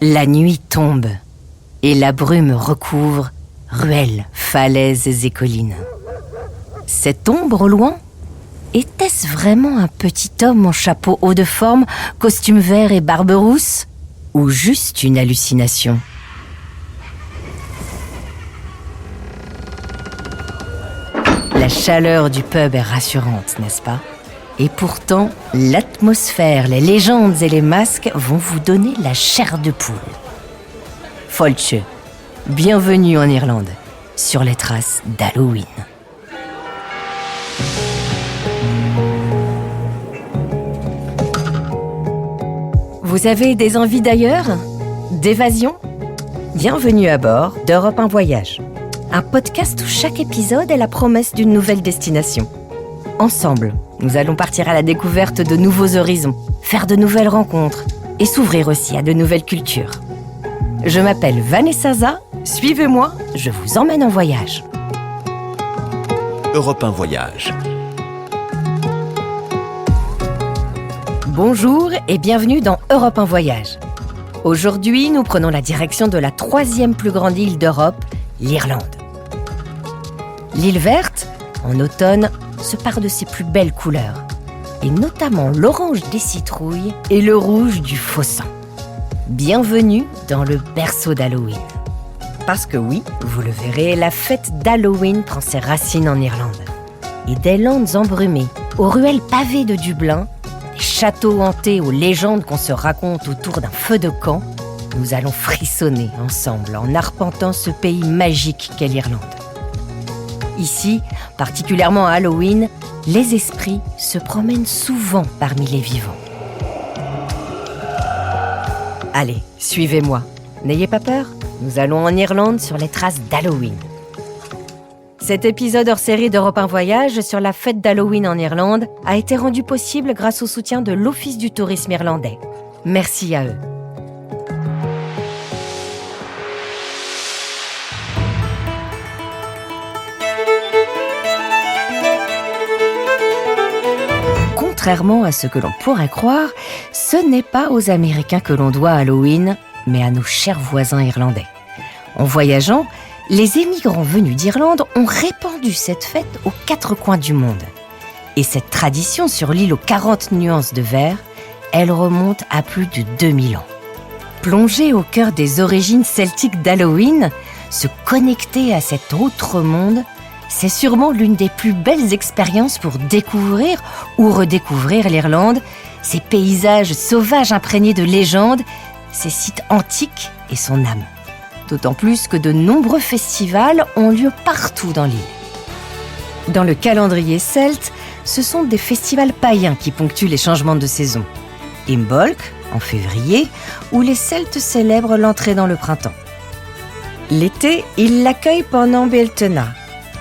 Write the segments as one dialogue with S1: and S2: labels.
S1: La nuit tombe et la brume recouvre ruelles, falaises et collines. Cette ombre au loin, était-ce vraiment un petit homme en chapeau haut de forme, costume vert et barbe rousse, ou juste une hallucination ? La chaleur du pub est rassurante, n'est-ce pas ? Et pourtant, l'atmosphère, les légendes et les masques vont vous donner la chair de poule. Fáilte, bienvenue en Irlande, sur les traces d'Halloween. Vous avez des envies d'ailleurs ? D'évasion ? Bienvenue à bord d'Europe 1 Voyage. Un podcast où chaque épisode est la promesse d'une nouvelle destination. Ensemble, nous allons partir à la découverte de nouveaux horizons, faire de nouvelles rencontres et s'ouvrir aussi à de nouvelles cultures. Je m'appelle Vanessa Za, suivez-moi, je vous emmène en voyage.
S2: Europe 1 Voyage.
S1: Bonjour et bienvenue dans Europe 1 Voyage. Aujourd'hui, nous prenons la direction de la 3e plus grande île d'Europe, l'Irlande. L'île verte, en automne, se pare de ses plus belles couleurs, et notamment l'orange des citrouilles et le rouge du faux sang. Bienvenue dans le berceau d'Halloween. Parce que oui, vous le verrez, la fête d'Halloween prend ses racines en Irlande. Et des landes embrumées, aux ruelles pavées de Dublin, des châteaux hantés aux légendes qu'on se raconte autour d'un feu de camp, nous allons frissonner ensemble en arpentant ce pays magique qu'est l'Irlande. Ici, particulièrement à Halloween, les esprits se promènent souvent parmi les vivants. Allez, suivez-moi. N'ayez pas peur, nous allons en Irlande sur les traces d'Halloween. Cet épisode hors série d'Europe 1 Voyage sur la fête d'Halloween en Irlande a été rendu possible grâce au soutien de l'Office du tourisme irlandais. Merci à eux. Contrairement à ce que l'on pourrait croire, ce n'est pas aux Américains que l'on doit Halloween, mais à nos chers voisins irlandais. En voyageant, les émigrants venus d'Irlande ont répandu cette fête aux 4 coins du monde. Et cette tradition sur l'île aux 40 nuances de vert, elle remonte à plus de 2000 ans. Plonger au cœur des origines celtiques d'Halloween, se connecter à cet autre monde, c'est sûrement l'une des plus belles expériences pour découvrir ou redécouvrir l'Irlande, ses paysages sauvages imprégnés de légendes, ses sites antiques et son âme. D'autant plus que de nombreux festivals ont lieu partout dans l'île. Dans le calendrier celte, ce sont des festivals païens qui ponctuent les changements de saison. Imbolc, en février, où les Celtes célèbrent l'entrée dans le printemps. L'été, ils l'accueillent pendant Beltena.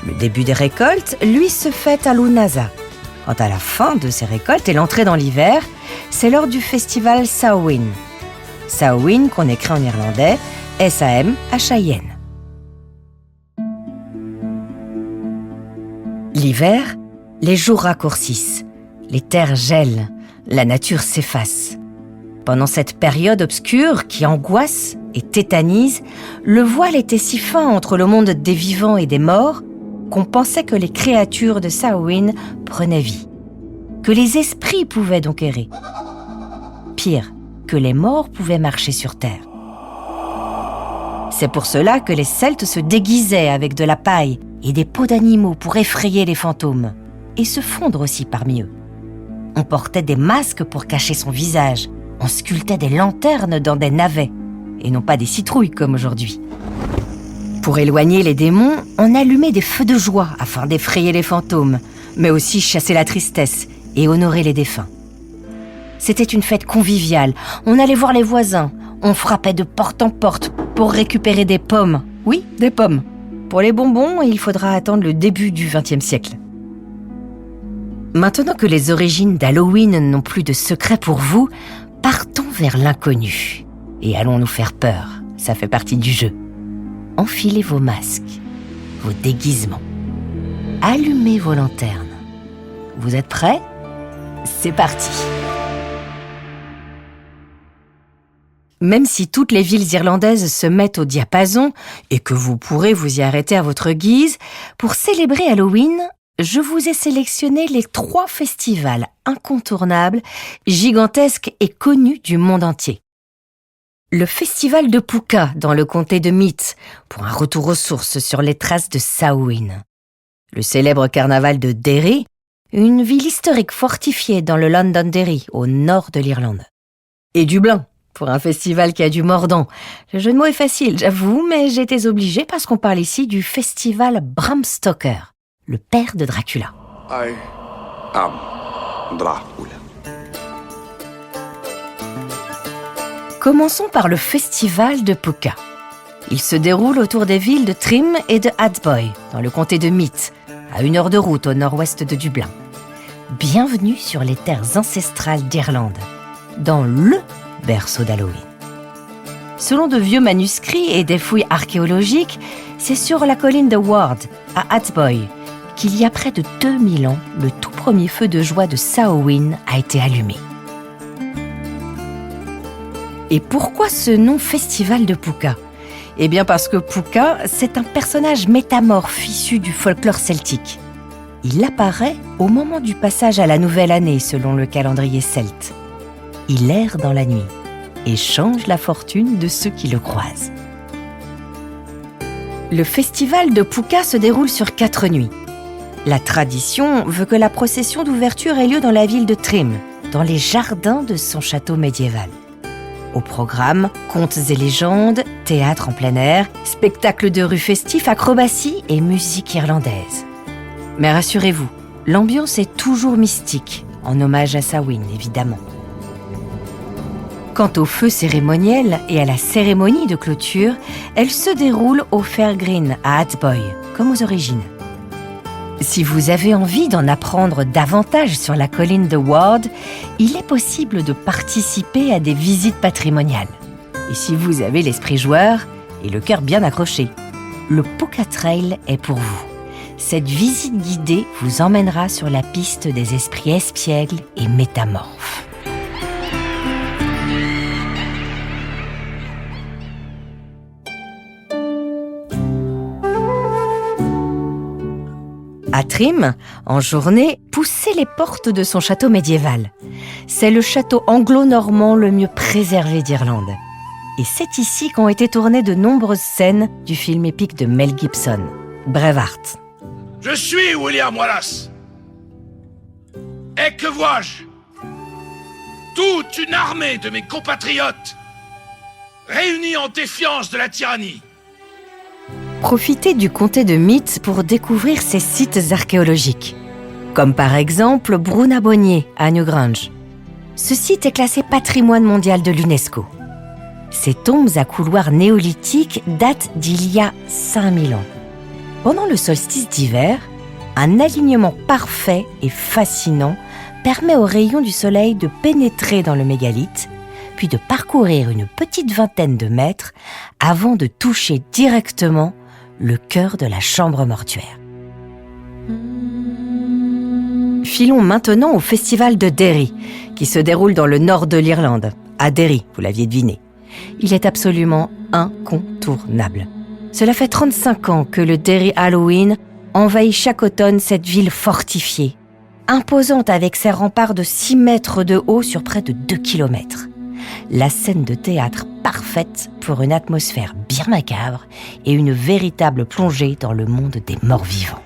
S1: Le début des récoltes, lui, se fête à Lunasa. Quant à la fin de ces récoltes et l'entrée dans l'hiver, c'est lors du festival Samhain. Samhain, qu'on écrit en irlandais, S-A-M-H-I-N. L'hiver, les jours raccourcissent, les terres gèlent, la nature s'efface. Pendant cette période obscure qui angoisse et tétanise, le voile était si fin entre le monde des vivants et des morts qu'on pensait que les créatures de Samhain prenaient vie, que les esprits pouvaient donc errer. Pire, que les morts pouvaient marcher sur terre. C'est pour cela que les Celtes se déguisaient avec de la paille et des peaux d'animaux pour effrayer les fantômes, et se fondre aussi parmi eux. On portait des masques pour cacher son visage, on sculptait des lanternes dans des navets, et non pas des citrouilles comme aujourd'hui. Pour éloigner les démons, on allumait des feux de joie afin d'effrayer les fantômes, mais aussi chasser la tristesse et honorer les défunts. C'était une fête conviviale, on allait voir les voisins, on frappait de porte en porte pour récupérer des pommes. Oui, des pommes. Pour les bonbons, il faudra attendre le début du XXe siècle. Maintenant que les origines d'Halloween n'ont plus de secret pour vous, partons vers l'inconnu. Et allons nous faire peur, ça fait partie du jeu. Enfilez vos masques, vos déguisements. Allumez vos lanternes. Vous êtes prêts ? C'est parti ! Même si toutes les villes irlandaises se mettent au diapason et que vous pourrez vous y arrêter à votre guise, pour célébrer Halloween, je vous ai sélectionné les 3 festivals incontournables, gigantesques et connus du monde entier. Le festival de Púca dans le comté de Meath, pour un retour aux sources sur les traces de Samhain. Le célèbre carnaval de Derry, une ville historique fortifiée dans le Londonderry, au nord de l'Irlande. Et Dublin, pour un festival qui a du mordant. Le jeu de mots est facile, j'avoue, mais j'étais obligée parce qu'on parle ici du festival Bram Stoker, le père de Dracula.
S2: I am Dracula.
S1: Commençons par le festival de Púca. Il se déroule autour des villes de Trim et de Athboy, dans le comté de Meath, à 1 heure de route au nord-ouest de Dublin. Bienvenue sur les terres ancestrales d'Irlande, dans le berceau d'Halloween. Selon de vieux manuscrits et des fouilles archéologiques, c'est sur la colline de Ward, à Athboy, qu'il y a près de 2000 ans, le tout premier feu de joie de Samhain a été allumé. Et pourquoi ce nom festival de Púca ? Eh bien parce que Púca, c'est un personnage métamorphe issu du folklore celtique. Il apparaît au moment du passage à la nouvelle année selon le calendrier celte. Il erre dans la nuit et change la fortune de ceux qui le croisent. Le festival de Púca se déroule sur 4 nuits. La tradition veut que la procession d'ouverture ait lieu dans la ville de Trim, dans les jardins de son château médiéval. Au programme, contes et légendes, théâtre en plein air, spectacles de rue festifs, acrobaties et musique irlandaise. Mais rassurez-vous, l'ambiance est toujours mystique, en hommage à Samhain évidemment. Quant au feu cérémoniel et à la cérémonie de clôture, elle se déroule au Fairgreen à Athboy, comme aux origines. Si vous avez envie d'en apprendre davantage sur la colline de Ward, il est possible de participer à des visites patrimoniales. Et si vous avez l'esprit joueur et le cœur bien accroché, le Púca Trail est pour vous. Cette visite guidée vous emmènera sur la piste des esprits espiègles et métamorphes. À Trim, en journée, poussez les portes de son château médiéval. C'est le château anglo-normand le mieux préservé d'Irlande. Et c'est ici qu'ont été tournées de nombreuses scènes du film épique de Mel Gibson, Braveheart.
S3: Je suis William Wallace. Et que vois-je ? Toute une armée de mes compatriotes réunis en défiance de la tyrannie.
S1: Profitez du comté de Meath pour découvrir ces sites archéologiques, comme par exemple Brunabonnier à Newgrange. Ce site est classé patrimoine mondial de l'UNESCO. Ces tombes à couloirs néolithiques datent d'il y a 5000 ans. Pendant le solstice d'hiver, un alignement parfait et fascinant permet aux rayons du soleil de pénétrer dans le mégalithe, puis de parcourir une petite vingtaine de mètres avant de toucher directement le cœur de la chambre mortuaire. Filons maintenant au festival de Derry, qui se déroule dans le nord de l'Irlande, à Derry, vous l'aviez deviné. Il est absolument incontournable. Cela fait 35 ans que le Derry Halloween envahit chaque automne cette ville fortifiée, imposante avec ses remparts de 6 mètres de haut sur près de 2 kilomètres. La scène de théâtre parfaite pour une atmosphère bien macabre et une véritable plongée dans le monde des morts-vivants.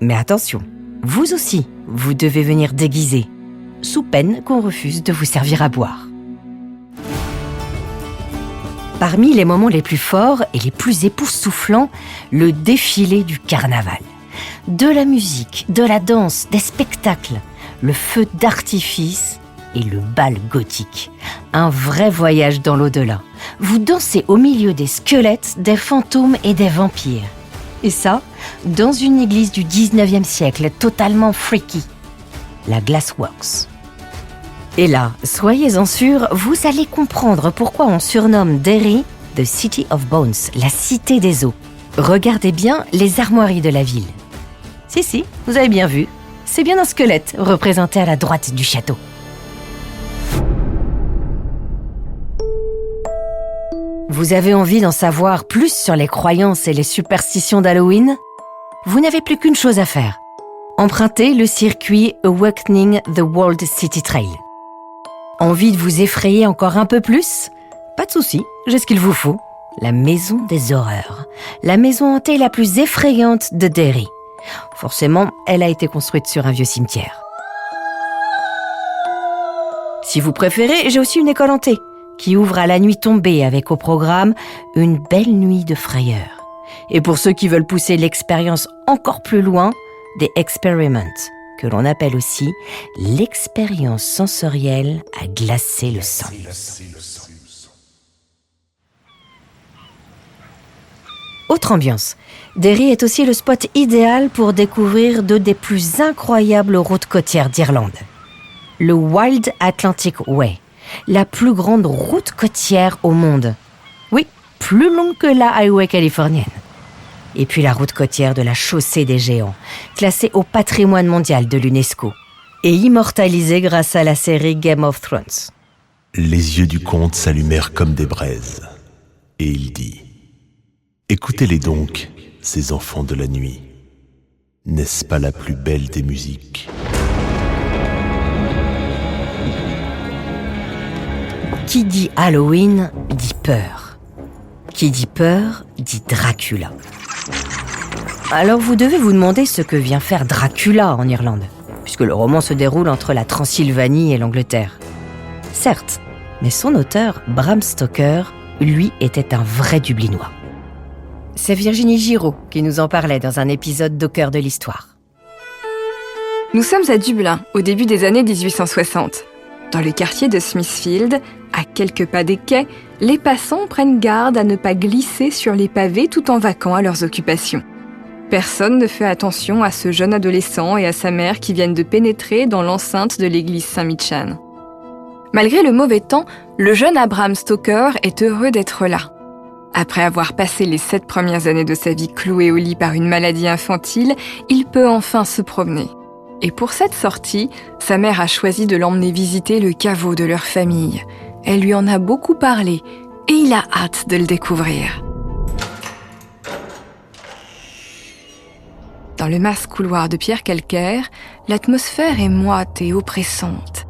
S1: Mais attention, vous aussi, vous devez venir déguisé, sous peine qu'on refuse de vous servir à boire. Parmi les moments les plus forts et les plus époustouflants, le défilé du carnaval. De la musique, de la danse, des spectacles, le feu d'artifice et le bal gothique. Un vrai voyage dans l'au-delà. Vous dansez au milieu des squelettes, des fantômes et des vampires. Et ça, dans une église du 19e siècle, totalement freaky. La Glassworks. Et là, soyez-en sûrs, vous allez comprendre pourquoi on surnomme Derry The City of Bones, la cité des os. Regardez bien les armoiries de la ville. Si, vous avez bien vu, c'est bien un squelette représenté à la droite du château. Vous avez envie d'en savoir plus sur les croyances et les superstitions d'Halloween ? Vous n'avez plus qu'une chose à faire. Empruntez le circuit Awakening the World City Trail. Envie de vous effrayer encore un peu plus ? Pas de souci, j'ai ce qu'il vous faut. La maison des horreurs. La maison hantée la plus effrayante de Derry. Forcément, elle a été construite sur un vieux cimetière. Si vous préférez, j'ai aussi une école hantée qui ouvre à la nuit tombée avec au programme une belle nuit de frayeur. Et pour ceux qui veulent pousser l'expérience encore plus loin, des experiments, que l'on appelle aussi l'expérience sensorielle à glacer le sang. Autre ambiance, Derry est aussi le spot idéal pour découvrir deux des plus incroyables routes côtières d'Irlande. Le Wild Atlantic Way, la plus grande route côtière au monde. Oui, plus longue que la highway californienne. Et puis la route côtière de la Chaussée des Géants, classée au patrimoine mondial de l'UNESCO et immortalisée grâce à la série Game of Thrones.
S4: Les yeux du comte s'allumèrent comme des braises, et il dit : « Écoutez-les donc, ces enfants de la nuit. N'est-ce pas la plus belle des musiques ? »
S1: Qui dit Halloween, dit peur. Qui dit peur, dit Dracula. Alors vous devez vous demander ce que vient faire Dracula en Irlande, puisque le roman se déroule entre la Transylvanie et l'Angleterre. Certes, mais son auteur, Bram Stoker, lui était un vrai Dublinois. C'est Virginie Giraud qui nous en parlait dans un épisode d'Au cœur de l'histoire.
S5: Nous sommes à Dublin, au début des années 1860. Dans le quartier de Smithfield, à quelques pas des quais, les passants prennent garde à ne pas glisser sur les pavés tout en vaquant à leurs occupations. Personne ne fait attention à ce jeune adolescent et à sa mère qui viennent de pénétrer dans l'enceinte de l'église Saint-Michan. Malgré le mauvais temps, le jeune Bram Stoker est heureux d'être là. Après avoir passé les 7 premières années de sa vie cloué au lit par une maladie infantile, il peut enfin se promener. Et pour cette sortie, sa mère a choisi de l'emmener visiter le caveau de leur famille. Elle lui en a beaucoup parlé et il a hâte de le découvrir. Dans le mince couloir de pierre calcaire, l'atmosphère est moite et oppressante.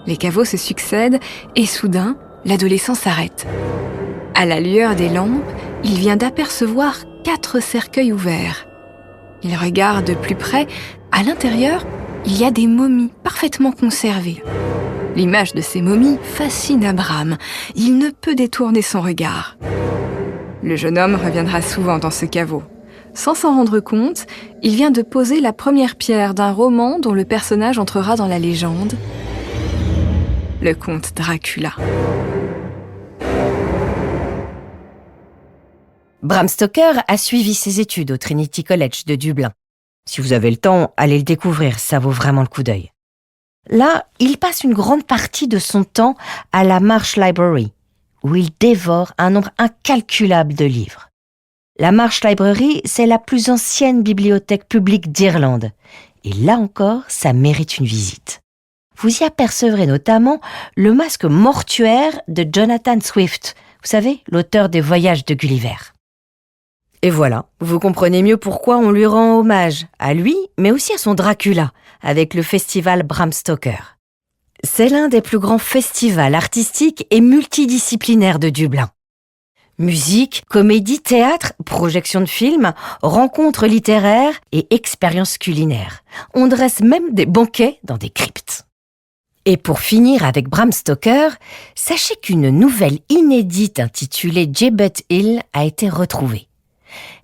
S5: Les caveaux se succèdent et soudain, l'adolescent s'arrête. À la lueur des lampes, il vient d'apercevoir 4 cercueils ouverts. Il regarde de plus près. À l'intérieur, il y a des momies parfaitement conservées. L'image de ces momies fascine Bram. Il ne peut détourner son regard. Le jeune homme reviendra souvent dans ce caveau. Sans s'en rendre compte, il vient de poser la première pierre d'un roman dont le personnage entrera dans la légende. Le comte Dracula.
S1: Bram Stoker a suivi ses études au Trinity College de Dublin. Si vous avez le temps, allez le découvrir, ça vaut vraiment le coup d'œil. Là, il passe une grande partie de son temps à la Marsh Library, où il dévore un nombre incalculable de livres. La Marsh Library, c'est la plus ancienne bibliothèque publique d'Irlande. Et là encore, ça mérite une visite. Vous y apercevrez notamment le masque mortuaire de Jonathan Swift, vous savez, l'auteur des Voyages de Gulliver. Et voilà, vous comprenez mieux pourquoi on lui rend hommage, à lui, mais aussi à son Dracula, avec le festival Bram Stoker. C'est l'un des plus grands festivals artistiques et multidisciplinaires de Dublin. Musique, comédie, théâtre, projection de films, rencontres littéraires et expériences culinaires. On dresse même des banquets dans des cryptes. Et pour finir avec Bram Stoker, sachez qu'une nouvelle inédite intitulée Gibbet Hill a été retrouvée.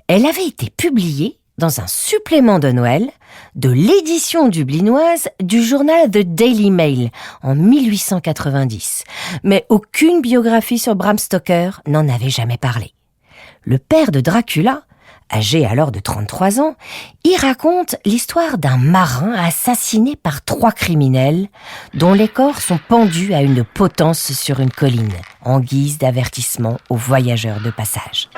S1: Elle avait été publiée dans un supplément de Noël de l'édition dublinoise du journal The Daily Mail en 1890. Mais aucune biographie sur Bram Stoker n'en avait jamais parlé. Le père de Dracula, âgé alors de 33 ans, y raconte l'histoire d'un marin assassiné par 3 criminels dont les corps sont pendus à une potence sur une colline en guise d'avertissement aux voyageurs de passage.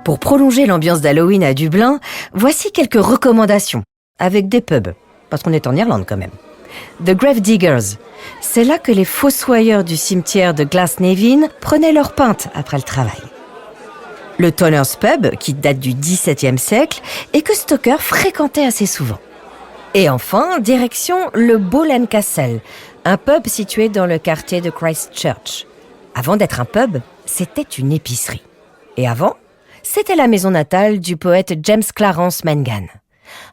S1: Pour prolonger l'ambiance d'Halloween à Dublin, voici quelques recommandations, avec des pubs, parce qu'on est en Irlande quand même. The Grave Diggers. C'est là que les fossoyeurs du cimetière de Glasnevin prenaient leur pinte après le travail. Le Tonner's Pub, qui date du XVIIe siècle et que Stoker fréquentait assez souvent. Et enfin, direction le Ball and Castle, un pub situé dans le quartier de Christchurch. Avant d'être un pub, c'était une épicerie. Et avant, c'était la maison natale du poète James Clarence Mangan.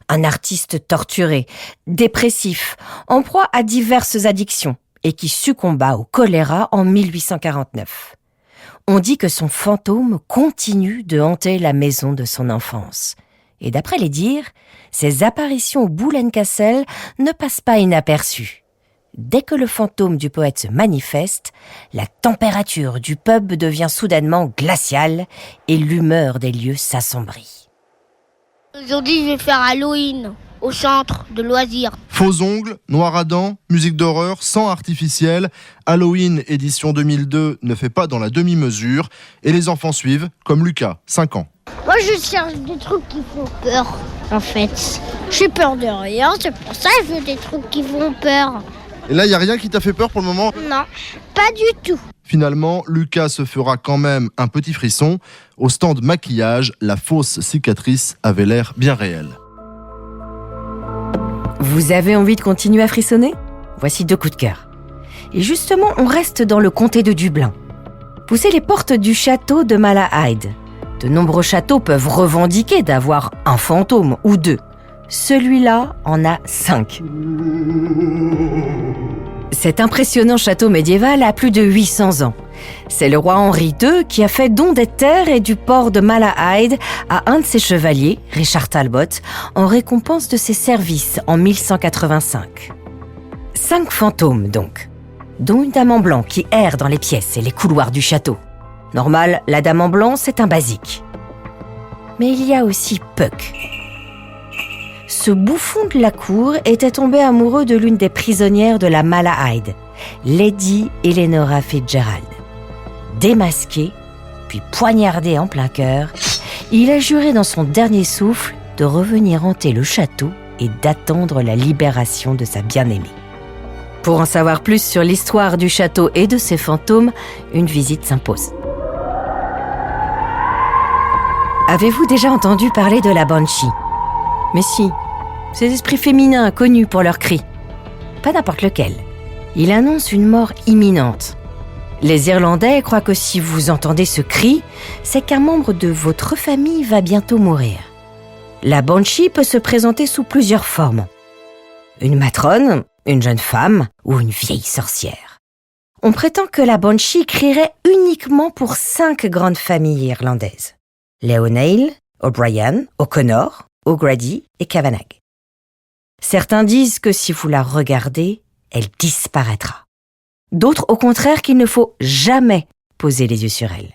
S1: Un artiste torturé, dépressif, en proie à diverses addictions et qui succomba au choléra en 1849. On dit que son fantôme continue de hanter la maison de son enfance. Et d'après les dires, ses apparitions au Bull and Castle ne passent pas inaperçues. Dès que le fantôme du poète se manifeste, la température du pub devient soudainement glaciale et l'humeur des lieux s'assombrit.
S6: Aujourd'hui, je vais faire Halloween au centre de loisirs.
S7: Faux ongles, noir à dents, musique d'horreur, sang artificiel. Halloween édition 2002 ne fait pas dans la demi-mesure. Et les enfants suivent, comme Lucas, 5 ans.
S6: Moi, je cherche des trucs qui font peur, en fait. J'ai peur de rien, c'est pour ça que je veux des trucs qui font peur.
S7: Et là, il n'y a rien qui t'a fait peur pour le moment ?
S6: Non, pas du tout.
S7: Finalement, Lucas se fera quand même un petit frisson. Au stand maquillage, la fausse cicatrice avait l'air bien réelle.
S1: Vous avez envie de continuer à frissonner ? Voici 2 coups de cœur. Et justement, on reste dans le comté de Dublin. Poussez les portes du château de Malahide. De nombreux châteaux peuvent revendiquer d'avoir un fantôme ou 2. Celui-là en a 5. Cet impressionnant château médiéval a plus de 800 ans. C'est le roi Henri II qui a fait don des terres et du port de Malahide à un de ses chevaliers, Richard Talbot, en récompense de ses services en 1185. 5 fantômes donc, dont une dame en blanc qui erre dans les pièces et les couloirs du château. Normal, la dame en blanc, c'est un basique. Mais il y a aussi Puck. Ce bouffon de la cour était tombé amoureux de l'une des prisonnières de la Malahide, Lady Eleanora Fitzgerald. Démasqué, puis poignardé en plein cœur, il a juré dans son dernier souffle de revenir hanter le château et d'attendre la libération de sa bien-aimée. Pour en savoir plus sur l'histoire du château et de ses fantômes, une visite s'impose. Avez-vous déjà entendu parler de la Banshee ? Mais si, ces esprits féminins connus pour leurs cris. Pas n'importe lequel. Il annonce une mort imminente. Les Irlandais croient que si vous entendez ce cri, c'est qu'un membre de votre famille va bientôt mourir. La Banshee peut se présenter sous plusieurs formes. Une matrone, une jeune femme ou une vieille sorcière. On prétend que la Banshee crierait uniquement pour 5 grandes familles irlandaises. Les O'Neill, O'Brien, O'Connor, O'Grady et Kavanagh. Certains disent que si vous la regardez, elle disparaîtra. D'autres, au contraire, qu'il ne faut jamais poser les yeux sur elle.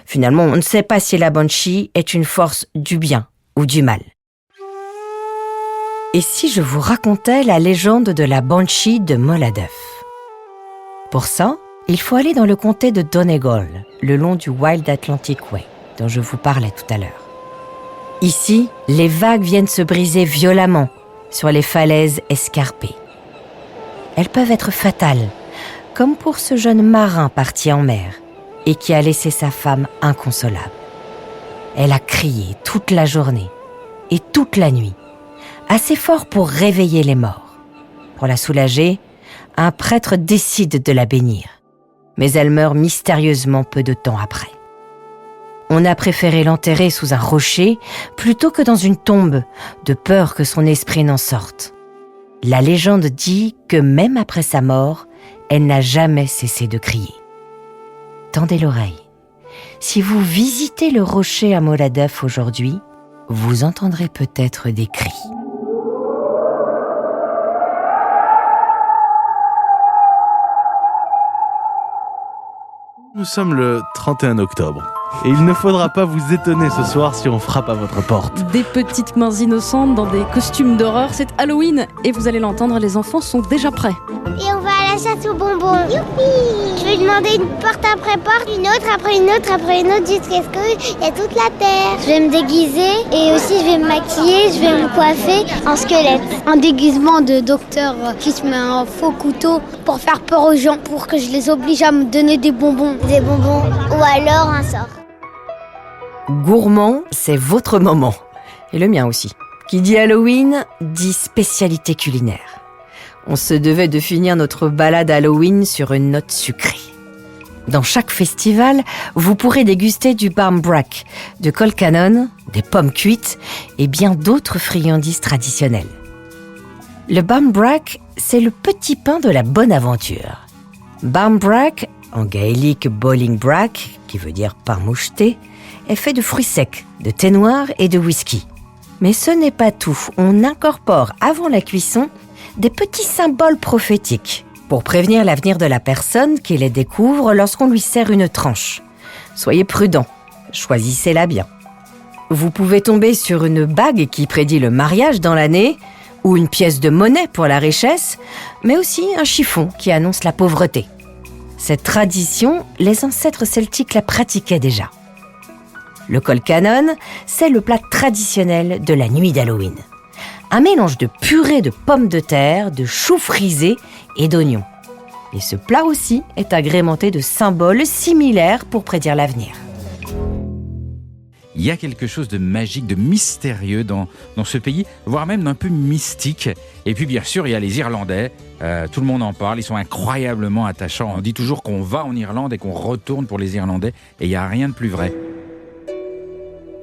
S1: Finalement, on ne sait pas si la Banshee est une force du bien ou du mal. Et si je vous racontais la légende de la Banshee de Molladuff ? Pour ça, il faut aller dans le comté de Donegal, le long du Wild Atlantic Way, dont je vous parlais tout à l'heure. Ici, les vagues viennent se briser violemment sur les falaises escarpées. Elles peuvent être fatales, comme pour ce jeune marin parti en mer et qui a laissé sa femme inconsolable. Elle a crié toute la journée et toute la nuit, assez fort pour réveiller les morts. Pour la soulager, un prêtre décide de la bénir, mais elle meurt mystérieusement peu de temps après. On a préféré l'enterrer sous un rocher plutôt que dans une tombe, de peur que son esprit n'en sorte. La légende dit que même après sa mort, elle n'a jamais cessé de crier. Tendez l'oreille. Si vous visitez le rocher à Molladuff aujourd'hui, vous entendrez peut-être des cris.
S4: Nous sommes le 31 octobre. Et il ne faudra pas vous étonner ce soir si on frappe à votre porte.
S8: Des petites mains innocentes dans des costumes d'horreur, c'est Halloween. Et vous allez l'entendre, les enfants sont déjà prêts.
S6: Et on va à la chasse aux bonbons. Youpi! Je vais demander une porte après porte, une autre après une autre après une autre jusqu'à ce qu'il y ait toute la terre. Je vais me déguiser et aussi je vais me maquiller, je vais me coiffer en squelette. Un déguisement de docteur qui se met un faux couteau pour faire peur aux gens, pour que je les oblige à me donner des bonbons. Des bonbons ou alors un sort.
S1: Gourmand, c'est votre moment. Et le mien aussi. Qui dit Halloween, dit spécialité culinaire. On se devait de finir notre balade Halloween sur une note sucrée. Dans chaque festival, vous pourrez déguster du barmbrack, de colcannon, des pommes cuites et bien d'autres friandises traditionnelles. Le barmbrack, c'est le petit pain de la bonne aventure. Barmbrack, en gaélique bollingbrack, qui veut dire pain moucheté, est fait de fruits secs, de thé noir et de whisky. Mais ce n'est pas tout. On incorpore avant la cuisson des petits symboles prophétiques pour prévenir l'avenir de la personne qui les découvre lorsqu'on lui sert une tranche. Soyez prudents, choisissez-la bien. Vous pouvez tomber sur une bague qui prédit le mariage dans l'année, ou une pièce de monnaie pour la richesse, mais aussi un chiffon qui annonce la pauvreté. Cette tradition, les ancêtres celtiques la pratiquaient déjà. Le colcannon, c'est le plat traditionnel de la nuit d'Halloween. Un mélange de purée de pommes de terre, de choux frisés et d'oignons. Et ce plat aussi est agrémenté de symboles similaires pour prédire l'avenir.
S8: Il y a quelque chose de magique, de mystérieux dans ce pays, voire même d'un peu mystique. Et puis bien sûr, il y a les Irlandais. Tout le monde en parle, ils sont incroyablement attachants. On dit toujours qu'on va en Irlande et qu'on retourne pour les Irlandais. Et il n'y a rien de plus vrai.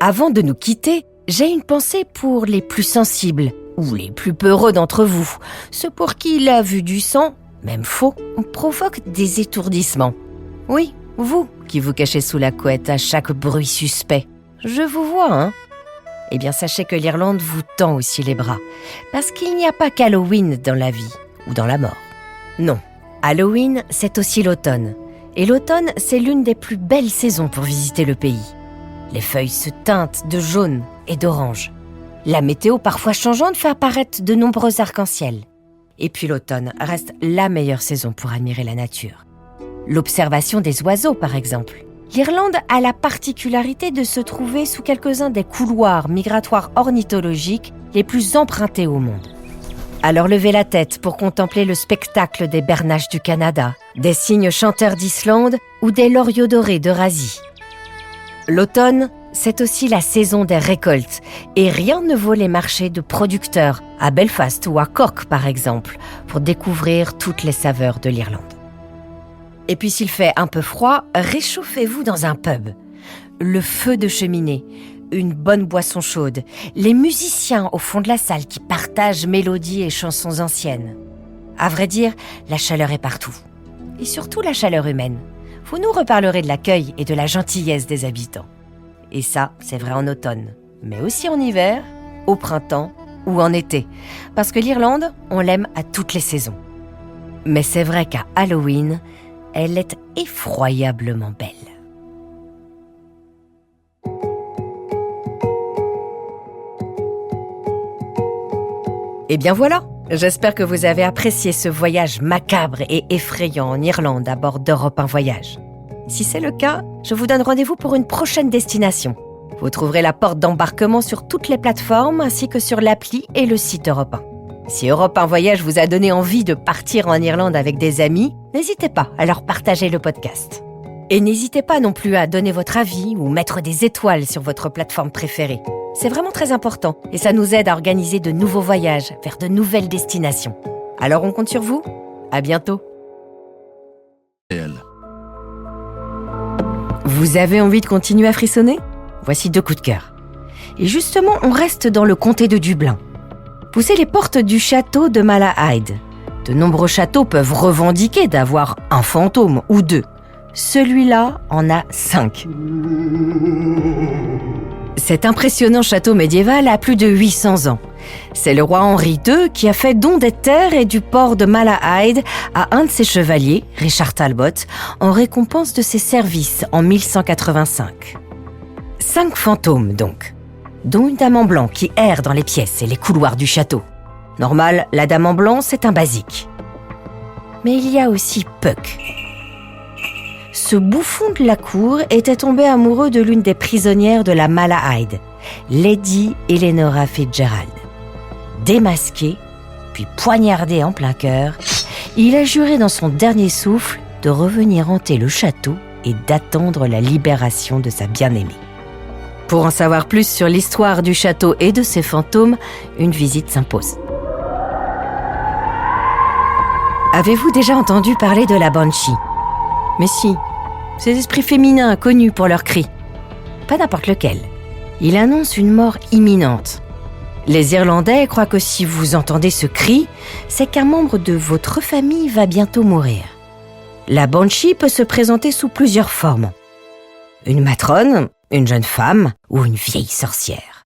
S1: Avant de nous quitter, j'ai une pensée pour les plus sensibles ou les plus peureux d'entre vous. Ceux pour qui la vue du sang, même faux, provoque des étourdissements. Oui, vous qui vous cachez sous la couette à chaque bruit suspect. Je vous vois, hein? Eh bien, sachez que l'Irlande vous tend aussi les bras. Parce qu'il n'y a pas qu'Halloween dans la vie ou dans la mort. Non, Halloween, c'est aussi l'automne. Et l'automne, c'est l'une des plus belles saisons pour visiter le pays. Les feuilles se teintent de jaune et d'orange. La météo parfois changeante fait apparaître de nombreux arcs-en-ciel. Et puis l'automne reste la meilleure saison pour admirer la nature. L'observation des oiseaux, par exemple. L'Irlande a la particularité de se trouver sous quelques-uns des couloirs migratoires ornithologiques les plus empruntés au monde. Alors levez la tête pour contempler le spectacle des bernaches du Canada, des cygnes chanteurs d'Islande ou des loriots dorés d'Eurasie. L'automne, c'est aussi la saison des récoltes et rien ne vaut les marchés de producteurs à Belfast ou à Cork par exemple pour découvrir toutes les saveurs de l'Irlande. Et puis s'il fait un peu froid, réchauffez-vous dans un pub. Le feu de cheminée, une bonne boisson chaude, les musiciens au fond de la salle qui partagent mélodies et chansons anciennes. À vrai dire, la chaleur est partout. Et surtout la chaleur humaine. Vous nous reparlerez de l'accueil et de la gentillesse des habitants. Et ça, c'est vrai en automne, mais aussi en hiver, au printemps ou en été. Parce que l'Irlande, on l'aime à toutes les saisons. Mais c'est vrai qu'à Halloween, elle est effroyablement belle. Et bien voilà, j'espère que vous avez apprécié ce voyage macabre et effrayant en Irlande à bord d'Europe 1 Voyage. Si c'est le cas, je vous donne rendez-vous pour une prochaine destination. Vous trouverez la porte d'embarquement sur toutes les plateformes ainsi que sur l'appli et le site Europe 1. Si Europe 1 Voyage vous a donné envie de partir en Irlande avec des amis, n'hésitez pas à leur partager le podcast. Et n'hésitez pas non plus à donner votre avis ou mettre des étoiles sur votre plateforme préférée. C'est vraiment très important et ça nous aide à organiser de nouveaux voyages vers de nouvelles destinations. Alors on compte sur vous. À bientôt. Vous avez envie de continuer à frissonner ? Voici 2 coups de cœur. Et justement, on reste dans le comté de Dublin. Poussez les portes du château de Malahide. De nombreux châteaux peuvent revendiquer d'avoir un fantôme ou 2. Celui-là en a 5. Cet impressionnant château médiéval a plus de 800 ans. C'est le roi Henri II qui a fait don des terres et du port de Malahide à un de ses chevaliers, Richard Talbot, en récompense de ses services en 1185. 5 fantômes donc, dont une dame en blanc qui erre dans les pièces et les couloirs du château. Normal, la dame en blanc, c'est un basique. Mais il y a aussi Puck. Ce bouffon de la cour était tombé amoureux de l'une des prisonnières de la Malahide, Lady Eleanora Fitzgerald. Démasqué, puis poignardé en plein cœur, il a juré dans son dernier souffle de revenir hanter le château et d'attendre la libération de sa bien-aimée. Pour en savoir plus sur l'histoire du château et de ses fantômes, une visite s'impose. Avez-vous déjà entendu parler de la Banshee ? Mais si, ces esprits féminins connus pour leurs cris. Pas n'importe lequel. Il annonce une mort imminente. Les Irlandais croient que si vous entendez ce cri, c'est qu'un membre de votre famille va bientôt mourir. La Banshee peut se présenter sous plusieurs formes. Une matrone, une jeune femme ou une vieille sorcière.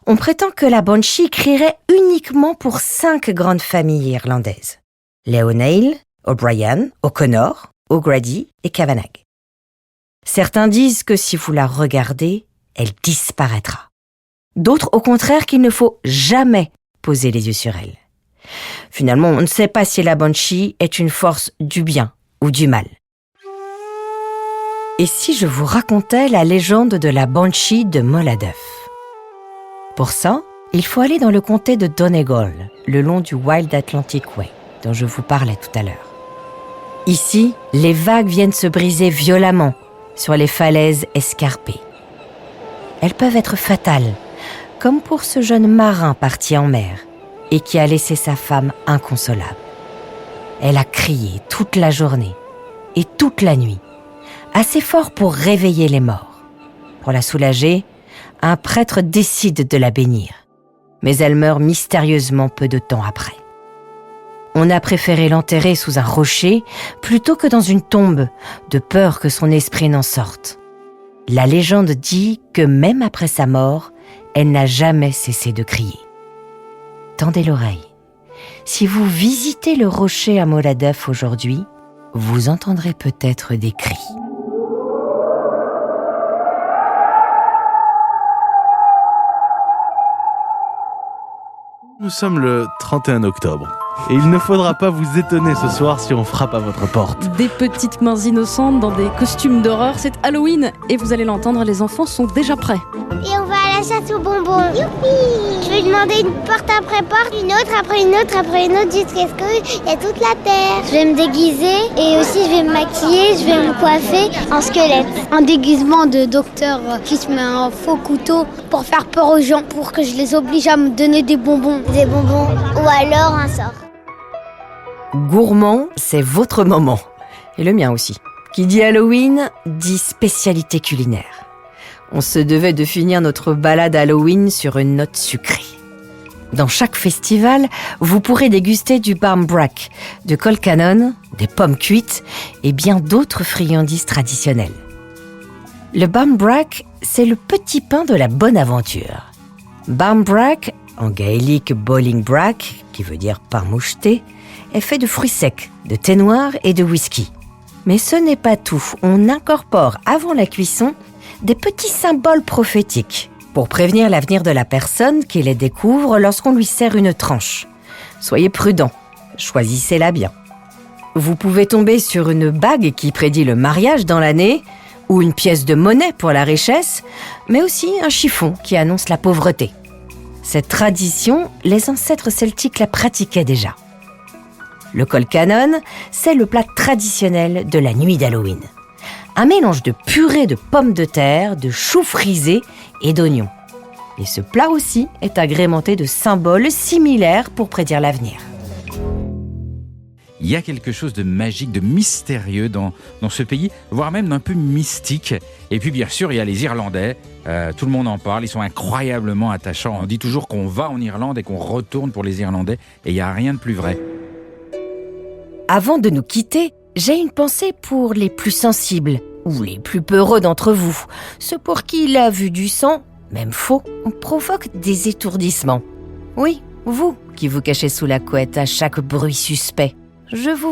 S1: On prétend que la Banshee crierait uniquement pour 5 grandes familles irlandaises. Les O'Neill, O'Brien, O'Connor, O'Grady et Kavanagh. Certains disent que si vous la regardez, elle disparaîtra. D'autres, au contraire, qu'il ne faut jamais poser les yeux sur elle. Finalement, on ne sait pas si la Banshee est une force du bien ou du mal. Et si je vous racontais la légende de la Banshee de Molladuff ? Pour ça, il faut aller dans le comté de Donegal, le long du Wild Atlantic Way, dont je vous parlais tout à l'heure. Ici, les vagues viennent se briser violemment sur les falaises escarpées. Elles peuvent être fatales, comme pour ce jeune marin parti en mer et qui a laissé sa femme inconsolable. Elle a crié toute la journée et toute la nuit, assez fort pour réveiller les morts. Pour la soulager, un prêtre décide de la bénir, mais elle meurt mystérieusement peu de temps après. On a préféré l'enterrer sous un rocher plutôt que dans une tombe, de peur que son esprit n'en sorte. La légende dit que même après sa mort, elle n'a jamais cessé de crier. Tendez l'oreille. Si vous visitez le rocher à Molladuff aujourd'hui, vous entendrez peut-être des cris.
S9: Nous sommes le 31 octobre. Et il ne faudra pas vous étonner ce soir si on frappe à votre porte.
S10: Des petites mains innocentes dans des costumes d'horreur, c'est Halloween. Et vous allez l'entendre, les enfants sont déjà prêts.
S6: Et on va à la chasse aux bonbons. Youpi! Je vais demander une porte après porte, une autre après une autre après une autre, jusqu'à ce qu'il y a toute la terre. Je vais me déguiser et aussi je vais me maquiller, je vais me coiffer en squelette.
S11: Un déguisement de docteur qui se met un faux couteau pour faire peur aux gens, pour que je les oblige à me donner des bonbons.
S6: Des bonbons ou alors un sort.
S1: Gourmand, c'est votre moment. Et le mien aussi. Qui dit Halloween, dit spécialité culinaire. On se devait de finir notre balade Halloween sur une note sucrée. Dans chaque festival, vous pourrez déguster du barmbrack, de colcannon, des pommes cuites et bien d'autres friandises traditionnelles. Le barmbrack, c'est le petit pain de la bonne aventure. Barmbrack, en gaélique bollingbrack, qui veut dire pain moucheté, est fait de fruits secs, de thé noir et de whisky. Mais ce n'est pas tout. On incorpore avant la cuisson des petits symboles prophétiques pour prévenir l'avenir de la personne qui les découvre lorsqu'on lui sert une tranche. Soyez prudents, choisissez-la bien. Vous pouvez tomber sur une bague qui prédit le mariage dans l'année, ou une pièce de monnaie pour la richesse, mais aussi un chiffon qui annonce la pauvreté. Cette tradition, les ancêtres celtiques la pratiquaient déjà. Le colcannon, c'est le plat traditionnel de la nuit d'Halloween. Un mélange de purée de pommes de terre, de choux frisés et d'oignons. Et ce plat aussi est agrémenté de symboles similaires pour prédire l'avenir.
S8: Il y a quelque chose de magique, de mystérieux dans ce pays, voire même d'un peu mystique. Et puis bien sûr, il y a les Irlandais, tout le monde en parle, ils sont incroyablement attachants. On dit toujours qu'on va en Irlande et qu'on retourne pour les Irlandais, et il n'y a rien de plus vrai.
S1: Avant de nous quitter, j'ai une pensée pour les plus sensibles, ou les plus peureux d'entre vous, ceux pour qui la vue du sang, même faux, provoque des étourdissements. Oui, vous qui vous cachez sous la couette à chaque bruit suspect. Je vous